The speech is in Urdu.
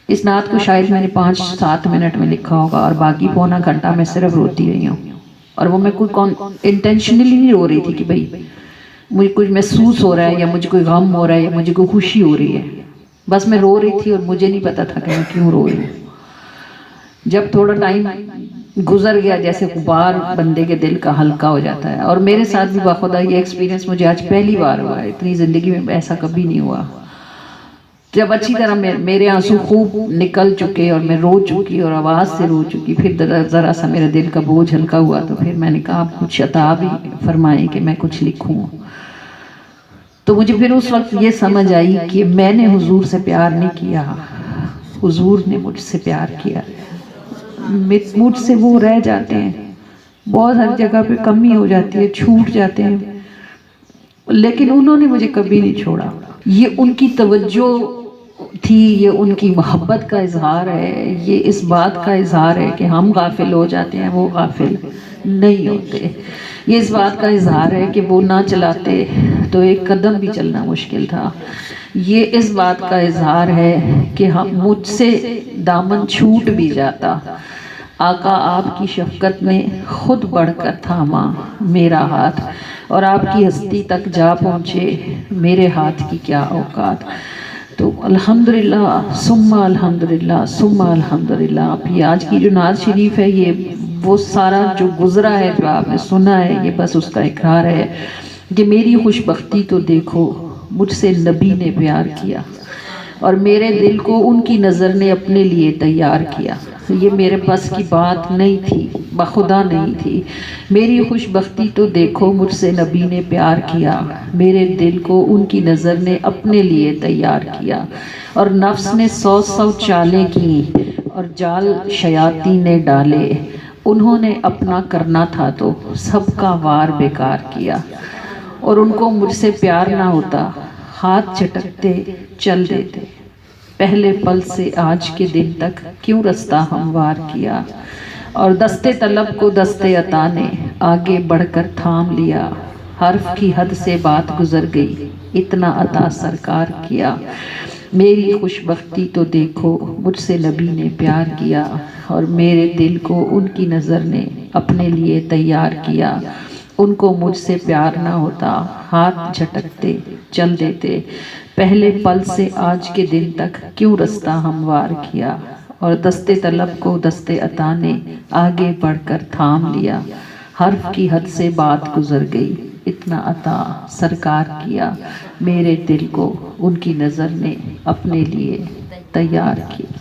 اس نعت کو شاید میں نے 5-7 منٹ میں لکھا ہوگا اور باقی پونا گھنٹہ میں صرف روتی رہی ہوں. اور وہ میں کوئی انٹینشنلی نہیں رو رہی تھی کہ بھئی مجھے کچھ محسوس ہو رہا ہے یا مجھے کوئی غم ہو رہا ہے یا مجھے کوئی خوشی ہو رہی ہے. بس میں رو رہی تھی اور مجھے نہیں پتا تھا کہ میں کیوں رو رہی ہوں. جب تھوڑا ٹائم گزر گیا جیسے غبار بندے کے دل کا ہلکا ہو جاتا ہے. اور میرے ساتھ بھی باخدا یہ ایکسپیرینس مجھے آج پہلی بار ہوا ہے, اتنی زندگی میں ایسا کبھی نہیں ہوا. جب اچھی طرح میرے آنسو خوب نکل چکے اور میں رو چکی اور آواز سے رو چکی, پھر ذرا سا میرا دل کا بوجھ ہلکا ہوا تو پھر میں نے کہا آپ کچھ عطا بھی فرمائیں کہ میں کچھ لکھوں. تو مجھے پھر اس وقت یہ سمجھ آئی کہ میں نے حضور سے پیار نہیں کیا, حضور نے مجھ سے پیار کیا. مجھ سے وہ رہ جاتے ہیں, بہت ہر جگہ پہ کمی ہو جاتی ہے, چھوٹ جاتے ہیں, لیکن انہوں نے مجھے کبھی نہیں چھوڑا. یہ ان کی توجہ تھی, یہ ان کی محبت کا اظہار ہے, یہ اس بات کا اظہار ہے کہ ہم غافل ہو جاتے ہیں, وہ غافل نہیں ہوتے. یہ اس بات کا اظہار ہے کہ وہ نہ چلاتے تو ایک قدم بھی چلنا مشکل تھا. یہ اس بات کا اظہار ہے کہ مجھ سے دامن چھوٹ بھی جاتا, آقا آپ کی شفقت نے خود بڑھ کر تھاما میرا ہاتھ, اور آپ کی ہستی تک جا پہنچے میرے ہاتھ کی کیا اوقات. تو الحمدللہ ثم الحمدللہ ثم الحمدللہ. آپ یہ آج کی جو نعت شریف ہے یہ وہ سارا جو گزرا ہے, جو آپ نے سنا ہے, یہ بس اس کا اقرار ہے کہ میری خوش بختی تو دیکھو مجھ سے نبی نے پیار کیا اور میرے دل کو ان کی نظر نے اپنے لیے تیار کیا. یہ میرے بس کی بات نہیں تھی, بخدا نہیں تھی. میری خوش بختی تو دیکھو مجھ سے نبی نے پیار کیا, میرے دل کو ان کی نظر نے اپنے لیے تیار کیا. اور نفس نے 100 چالیں کی اور جال شیاطین نے ڈالے, انہوں نے اپنا کرنا تھا تو سب کا وار بیکار کیا. اور ان کو مجھ سے پیار نہ ہوتا ہاتھ جھٹکتے چل دیتے, پہلے پل سے آج کے دن تک کیوں رستہ ہموار کیا. اور دستے طلب کو دستے عطا نے آگے بڑھ کر تھام لیا, حرف کی حد سے بات گزر گئی اتنا عطا سرکار کیا. میری خوش بختی تو دیکھو مجھ سے نبی نے پیار کیا اور میرے دل کو ان کی نظر نے اپنے لیے تیار کیا. ان کو مجھ سے پیار نہ ہوتا ہاتھ جھٹکتے چل دیتے, پہلے پل سے آج کے دن تک کیوں رستہ ہموار کیا. اور دستے طلب کو دستے عطا نے آگے بڑھ کر تھام لیا, حرف کی حد سے بات گزر گئی اتنا عطا سرکار کیا. میرے دل کو ان کی نظر نے اپنے لیے تیار کیا.